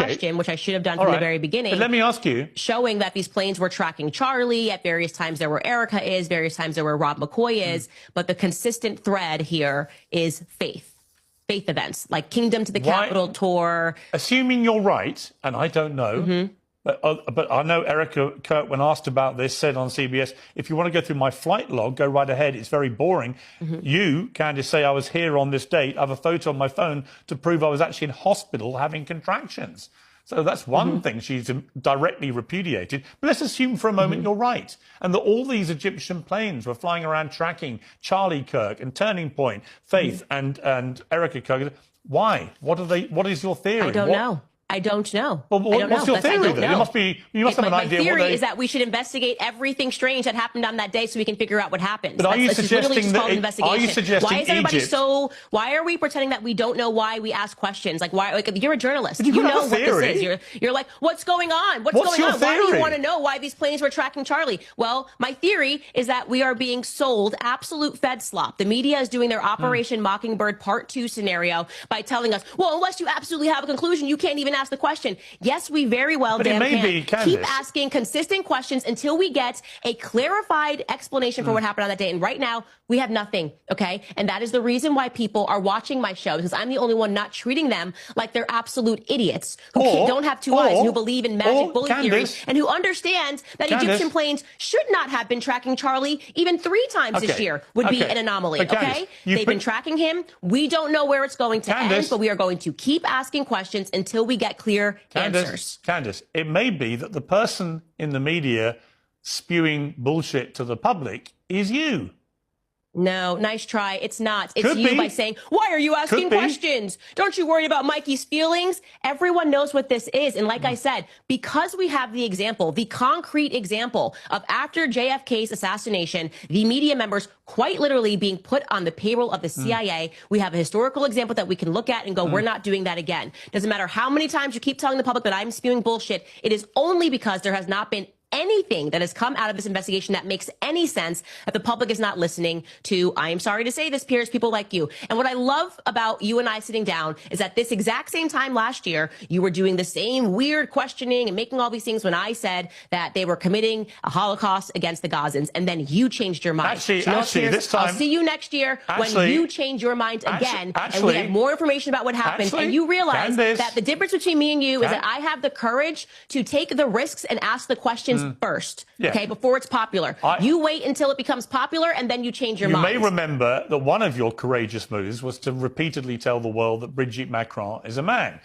question, which I should have done from the very beginning. But let me ask you. Showing that these planes were tracking Charlie. At various times there were Erica is, various times there were Rob McCoy is. But the consistent thread here is faith events, like Kingdom to the Capitol tour. Assuming you're right, and I don't know, but I know Erica Kirk, when asked about this, said on CBS, if you want to go through my flight log, go right ahead. It's very boring. You, Candice, say I was here on this date. I have a photo on my phone to prove I was actually in hospital having contractions. So that's one thing she's directly repudiated. But let's assume for a moment you're right, and that all these Egyptian planes were flying around tracking Charlie Kirk and Turning Point, Faith and Erica Kirk. Why? What is your theory? I don't know. I don't know. Well, what's your theory then? You must have an idea. My theory is that we should investigate everything strange that happened on that day so we can figure out what happened. But are you suggesting that? Are you suggesting why is everybody so? Why are we pretending that we don't know why we ask questions? Like why? Like you're a journalist. You know what this is. You're like, what's going on? What's going on? Why do you want to know why these planes were tracking Charlie? Well, my theory is that we are being sold absolute Fed slop. The media is doing their Operation Mockingbird Part 2 scenario by telling us, well, unless you absolutely have a conclusion, you can't even ask the question. Yes, we very well can. Keep asking consistent questions until we get a clarified explanation for what happened on that day. And right now, we have nothing, okay? And that is the reason why people are watching my show, because I'm the only one not treating them like they're absolute idiots who don't have two eyes, who believe in magic bullet theory, and who understand that Egyptian planes should not have been tracking Charlie even 3 times this year would be an anomaly, okay? They've been tracking him. We don't know where it's going to end, but we are going to keep asking questions until we get clear answers. Candice, it may be that the person in the media spewing bullshit to the public is you. No, nice try. It's not. It's you by saying, why are you asking questions? Don't you worry about Mikey's feelings? Everyone knows what this is. And like I said, because we have the example, the concrete example of after JFK's assassination, the media members quite literally being put on the payroll of the CIA, we have a historical example that we can look at and go, we're not doing that again. Doesn't matter how many times you keep telling the public that I'm spewing bullshit. It is only because there has not been anything that has come out of this investigation that makes any sense that the public is not listening to. I am sorry to say this, Piers, people like you. And what I love about you and I sitting down is that this exact same time last year, you were doing the same weird questioning and making all these things when I said that they were committing a Holocaust against the Gazans, and then you changed your mind. Actually, Piers, this time, I'll see you next year when you change your mind again, and we have more information about what happened, and you realize that the difference between me and you is that I have the courage to take the risks and ask the questions first, okay, before it's popular. You wait until it becomes popular, and then you change your mind. You may remember that one of your courageous moves was to repeatedly tell the world that Brigitte Macron is a man.